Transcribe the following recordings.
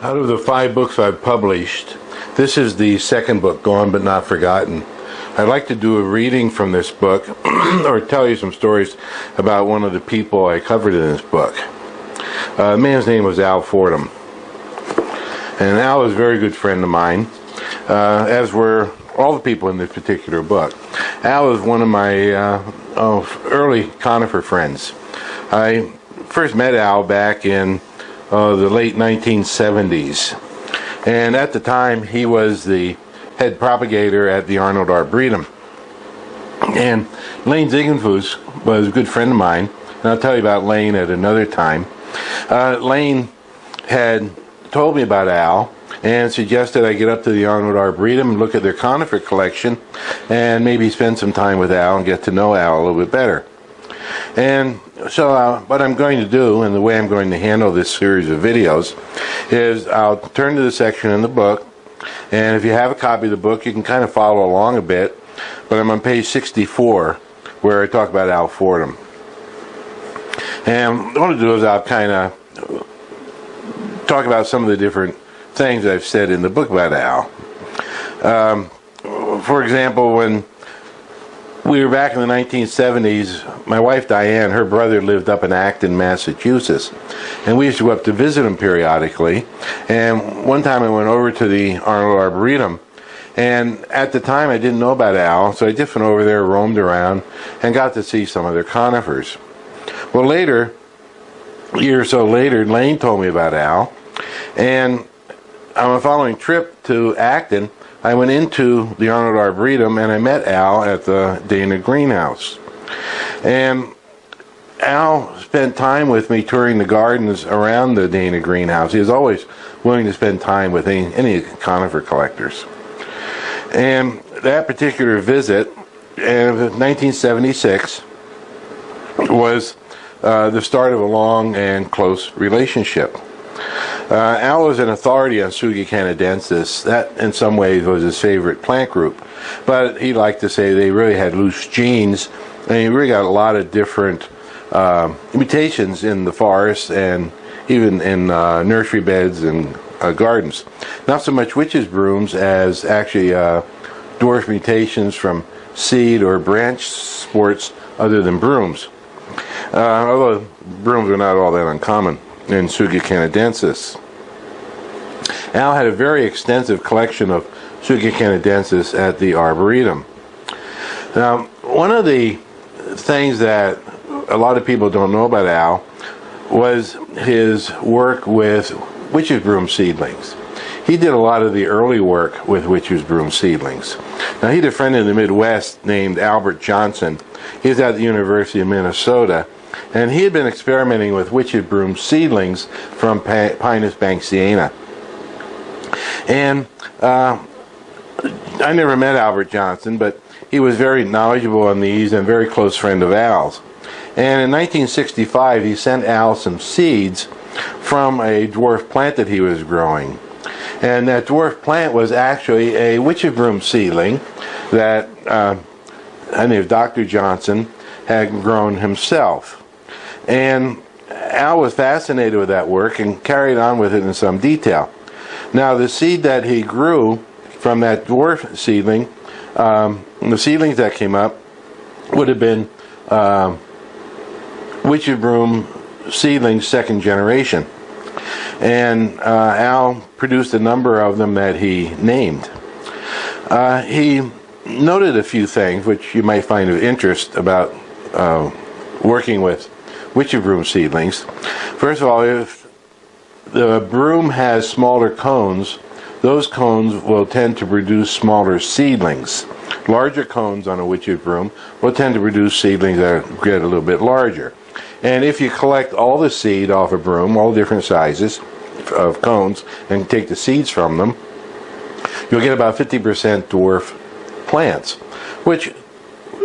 Out of the 5 books I've published, this is the second book, Gone But Not Forgotten. I'd like to do a reading from this book or tell you some stories about one of the people I covered in this book. The man's name was Alfred Fordham. And Al was a very good friend of mine, as were all the people in this particular book. Al was one of my early conifer friends. I first met Al back in the late 1970s. And at the time, he was the head propagator at the Arnold Arboretum. And Lane Ziegenfuss was a good friend of mine, and I'll tell you about Lane at another time. Lane had told me about Al and suggested I get up to the Arnold Arboretum and look at their conifer collection and maybe spend some time with Al and get to know Al a little bit better. And so what I'm going to do, and the way I'm going to handle this series of videos, is I'll turn to the section in the book, and if you have a copy of the book, you can kind of follow along a bit, but I'm on page 64, where I talk about Al Fordham. And what I want to do is I'll kind of talk about some of the different things I've said in the book about Al. For example, when we were back in the 1970s, my wife Diane, her brother lived up in Acton, Massachusetts, and we used to go up to visit him periodically. And one time I went over to the Arnold Arboretum, and at the time I didn't know about Al, so I just went over there, roamed around, and got to see some of their conifers. Well, later, a year or so later, Lane told me about Al, and on a following trip to Acton, I went into the Arnold Arboretum and I met Al at the Dana greenhouse. And Al spent time with me touring the gardens around the Dana greenhouse. He was always willing to spend time with any conifer collectors. And that particular visit in 1976 was the start of a long and close relationship. Al was an authority on Tsuga canadensis. That, in some ways, was his favorite plant group. But he liked to say they really had loose genes, and he really got a lot of different mutations in the forest and even in nursery beds and gardens. Not so much witches' brooms as actually dwarf mutations from seed or branch sports other than brooms. Although brooms are not all that uncommon in Tsuga canadensis. Al had a very extensive collection of Tsuga canadensis at the Arboretum. Now, one of the things that a lot of people don't know about Al was his work with witch's broom seedlings. He did a lot of the early work with witch's broom seedlings. Now, he had a friend in the Midwest named Albert Johnson. He was at the University of Minnesota, and he had been experimenting with witch's broom seedlings from Pinus banksiana. And I never met Albert Johnson, but he was very knowledgeable on these and a very close friend of Al's. And in 1965, he sent Al some seeds from a dwarf plant that he was growing. And that dwarf plant was actually a witch's broom seedling that I knew Dr. Johnson had grown himself. And Al was fascinated with that work and carried on with it in some detail. Now, the seed that he grew from that dwarf seedling, the seedlings that came up would have been witch's broom seedlings second generation. And Al produced a number of them that he named. He noted a few things which you might find of interest about working with witch's broom seedlings. First of all, if the broom has smaller cones, those cones will tend to produce smaller seedlings. Larger cones on a witch's broom will tend to produce seedlings that get a little bit larger. And if you collect all the seed off a broom, all different sizes of cones, and take the seeds from them, you'll get about 50% dwarf plants, which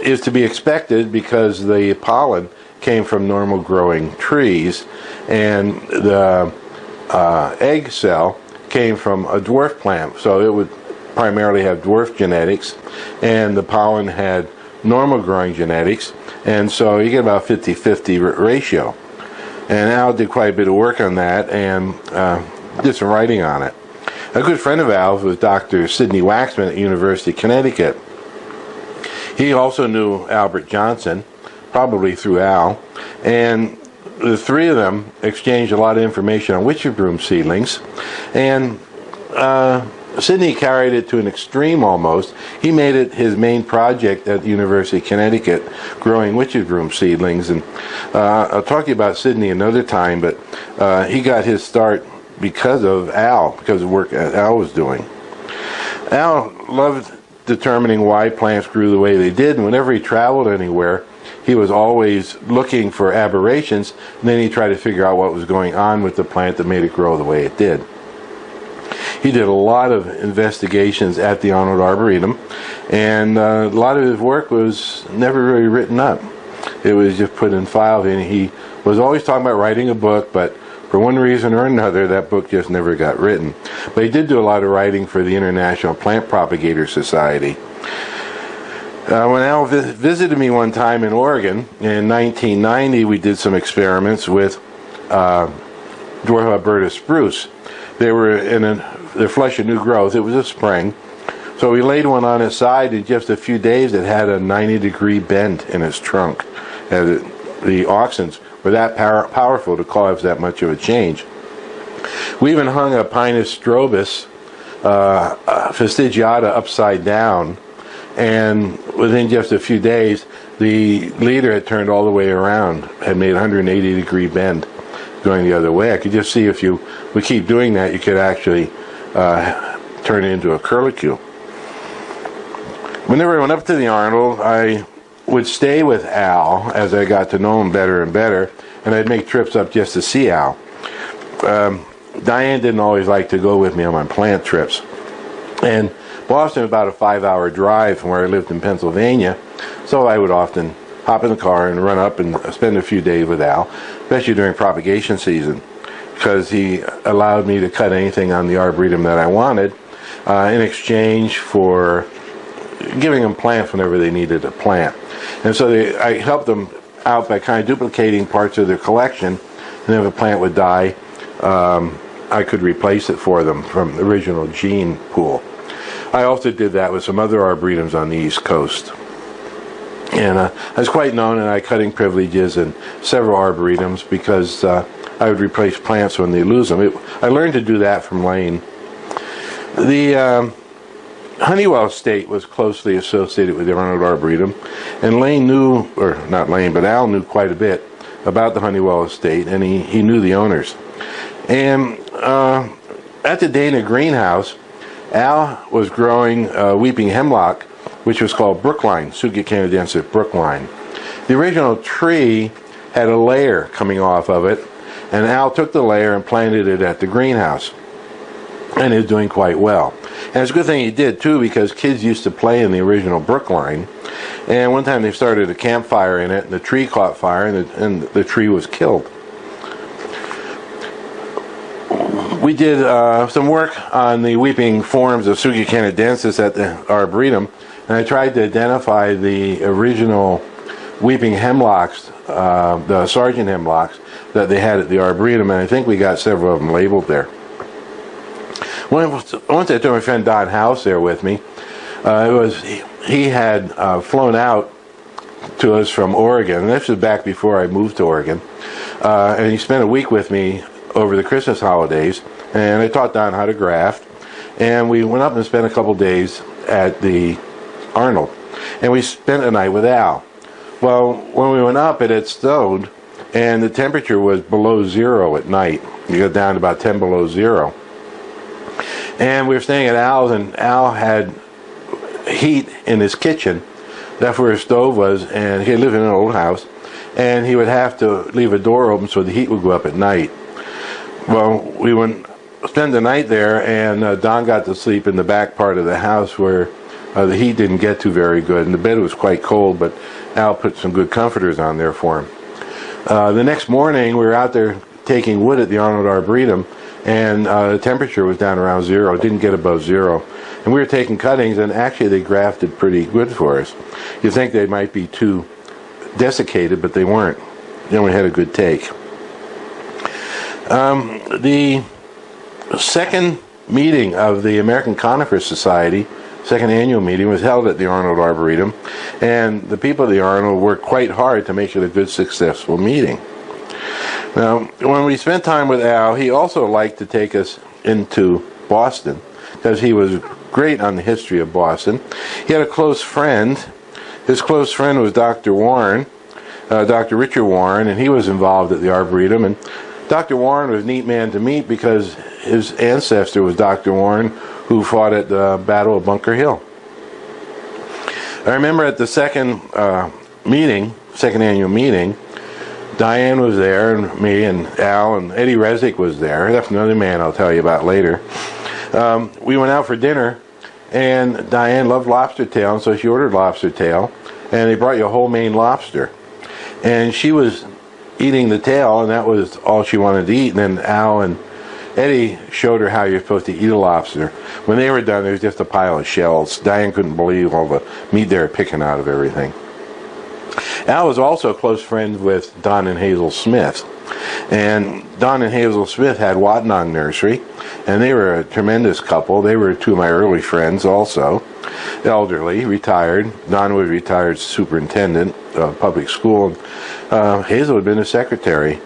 is to be expected because the pollen came from normal growing trees, and the egg cell came from a dwarf plant, so it would primarily have dwarf genetics, and the pollen had normal growing genetics, and so you get about 50-50 ratio. And Al did quite a bit of work on that, and did some writing on it. A good friend of Al's was Dr. Sidney Waxman at University of Connecticut. He also knew Albert Johnson, probably through Al, and the three of them exchanged a lot of information on witch's broom seedlings, and Sidney carried it to an extreme almost. He made it his main project at the University of Connecticut, growing witch's broom seedlings, and I'll talk to you about Sidney another time, but he got his start because of Al, because of the work Al was doing. Al loved determining why plants grew the way they did, and whenever he traveled anywhere, he was always looking for aberrations, and then he tried to figure out what was going on with the plant that made it grow the way it did. He did a lot of investigations at the Arnold Arboretum, and a lot of his work was never really written up. It was just put in files, and he was always talking about writing a book, but for one reason or another, that book just never got written. But he did do a lot of writing for the International Plant Propagator Society. When Al visited me one time in Oregon, in 1990, we did some experiments with dwarf Alberta spruce. They were they're flush of new growth. It was a spring. So we laid one on its side. In just a few days, it had a 90-degree bend in its trunk. The auxins were that powerful to cause that much of a change. We even hung a Pinus strobus fastigiata upside down, and within just a few days, the leader had turned all the way around, had made a 180-degree bend going the other way. I could just see if you would keep doing that, you could actually turn it into a curlicue. Whenever I went up to the Arnold, I would stay with Al as I got to know him better and better, and I'd make trips up just to see Al. Diane didn't always like to go with me on my plant trips, and Boston was about a 5-hour drive from where I lived in Pennsylvania, so I would often hop in the car and run up and spend a few days with Al, especially during propagation season, because he allowed me to cut anything on the Arboretum that I wanted in exchange for giving them plants whenever they needed a plant. And so I helped them out by kind of duplicating parts of their collection, and if a plant would die, I could replace it for them from the original gene pool. I also did that with some other arboretums on the East Coast. And I was quite known in my cutting privileges in several arboretums because I would replace plants when they lose them. I learned to do that from Lane. The Honeywell estate was closely associated with the Arnold Arboretum, and Lane knew, or not Lane, but Al knew quite a bit about the Honeywell estate, and he knew the owners. And at the Dana greenhouse, Al was growing weeping hemlock, which was called Brookline, Tsuga canadensis Brookline. The original tree had a layer coming off of it, and Al took the layer and planted it at the greenhouse, and it was doing quite well. And it's a good thing he did, too, because kids used to play in the original Brookline, and one time they started a campfire in it, and the tree caught fire, and the tree was killed. We did some work on the weeping forms of Tsuga canadensis at the Arboretum, and I tried to identify the original weeping hemlocks, the sergeant hemlocks that they had at the Arboretum, and I think we got several of them labeled there. Once I took my friend Don House there with me. He had flown out to us from Oregon, and this was back before I moved to Oregon, and he spent a week with me over the Christmas holidays, and I taught Don how to graft, and we went up and spent a couple days at the Arnold, and we spent a night with Al. Well, when we went up, it had snowed, and the temperature was below zero at night. You got down to about 10 below zero. And we were staying at Al's, and Al had heat in his kitchen. That's where his stove was, and he lived in an old house, and he would have to leave a door open so the heat would go up at night. Well, we went spend the night there, and Don got to sleep in the back part of the house where the heat didn't get to very good, and the bed was quite cold, but Al put some good comforters on there for him. The next morning, we were out there taking wood at the Arnold Arboretum, and the temperature was down around zero. It didn't get above zero. And we were taking cuttings, and actually they grafted pretty good for us. You'd think they might be too desiccated, but they weren't. They only had a good take. The second meeting of the American Conifer Society, second annual meeting, was held at the Arnold Arboretum, and the people of the Arnold worked quite hard to make it a good, successful meeting. Now, when we spent time with Al, he also liked to take us into Boston, because he was great on the history of Boston. He had a close friend. His close friend was Dr. Warren, Dr. Richard Warren, and he was involved at the Arboretum. And Dr. Warren was a neat man to meet because his ancestor was Dr. Warren, who fought at the Battle of Bunker Hill. I remember at the second annual meeting, Diane was there, and me and Al, and Eddie Resnick was there. That's another man I'll tell you about later. We went out for dinner, and Diane loved lobster tail, and so she ordered lobster tail, and they brought you a whole Maine lobster. And she was eating the tail, and that was all she wanted to eat. And then Al and Eddie showed her how you're supposed to eat a lobster. When they were done, there was just a pile of shells. Diane couldn't believe all the meat they were picking out of everything. Al was also close friends with Don and Hazel Smith. And Don and Hazel Smith had Watonong Nursery, and they were a tremendous couple. They were two of my early friends also. Elderly, retired. Don was retired superintendent of public school. Hazel had been a secretary.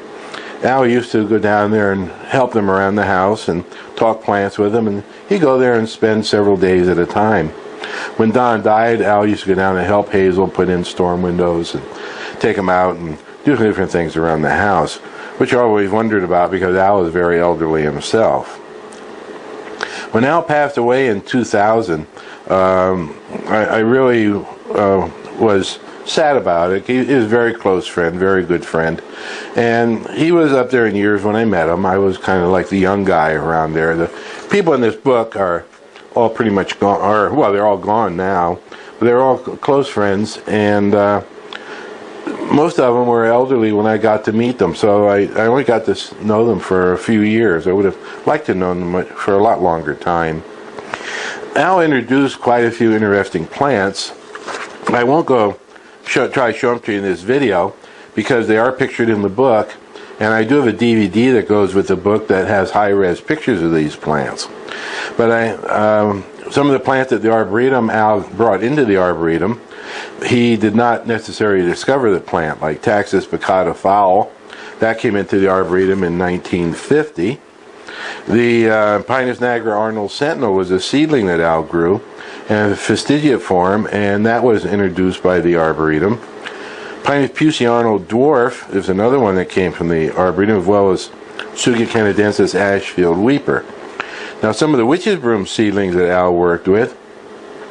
Al used to go down there and help them around the house and talk plants with them, and he'd go there and spend several days at a time. When Don died, Al used to go down and help Hazel put in storm windows and take them out and do different things around the house, which I always wondered about because Al was very elderly himself. When Al passed away in 2000, I really was sad about it. He was a very close friend, very good friend, and he was up there in years when I met him. I was kind of like the young guy around there. The people in this book are all pretty much gone, or well, they're all gone now, but they're all close friends, and most of them were elderly when I got to meet them, so I only got to know them for a few years. I would have liked to know them for a lot longer time. Al introduced quite a few interesting plants. I won't try to show them to you in this video because they are pictured in the book, and I do have a DVD that goes with the book that has high-res pictures of these plants. But some of the plants at the Arboretum, Al brought into the Arboretum. He did not necessarily discover the plant, like Taxus baccata fowl. That came into the Arboretum in 1950. The Pinus nigra Arnold Sentinel was a seedling that Al grew, and a fastigiate form, and that was introduced by the Arboretum. Pinus pusey Arnold dwarf is another one that came from the Arboretum, as well as Tsuga canadensis Ashfield weeper. Now, some of the witch's broom seedlings that Al worked with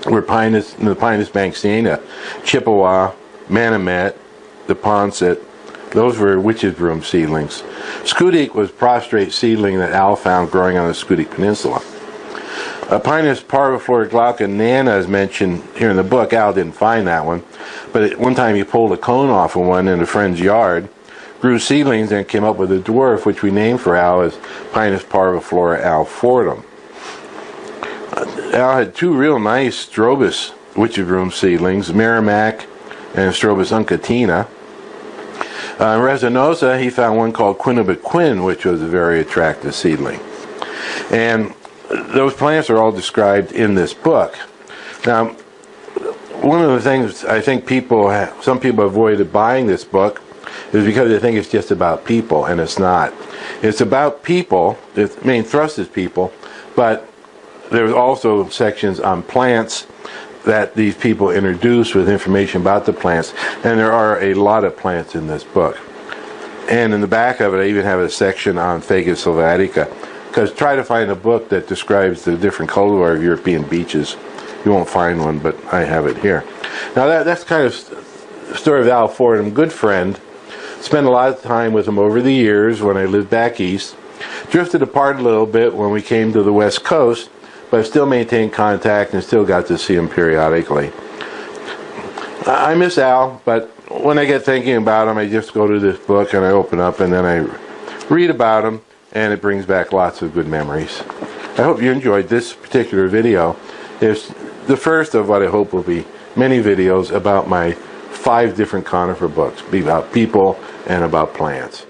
were the Pinus banksiana, Chippewa, Manomet, the Ponset. Those were witch's broom seedlings. Scudic was prostrate seedling that Al found growing on the Scudic Peninsula. Pinus parviflora glauca nana is mentioned here in the book. Al didn't find that one, but at one time he pulled a cone off of one in a friend's yard, grew seedlings, and came up with a dwarf, which we named for Al as Pinus parviflora Fordham. Al had two real nice Strobus witch's broom seedlings, Merrimack and Strobus uncatina. In Resinosa, he found one called Quinnibequin, which was a very attractive seedling. And those plants are all described in this book. Now, one of the things I think some people avoided buying this book is because they think it's just about people, and it's not. It's about people. The main thrust is people, but there's also sections on plants that these people introduce with information about the plants, and there are a lot of plants in this book. And in the back of it, I even have a section on Fagus sylvatica, because try to find a book that describes the different cultivar of European beeches. You won't find one, but I have it here. Now that's kind of the story of Al Fordham, good friend. Spent a lot of time with him over the years when I lived back east. Drifted apart a little bit when we came to the West Coast, but I still maintained contact and still got to see him periodically. I miss Al, but when I get thinking about him, I just go to this book and I open up and then I read about him, and it brings back lots of good memories. I hope you enjoyed this particular video. It's the first of what I hope will be many videos about my 5 different conifer books, about people and about plants.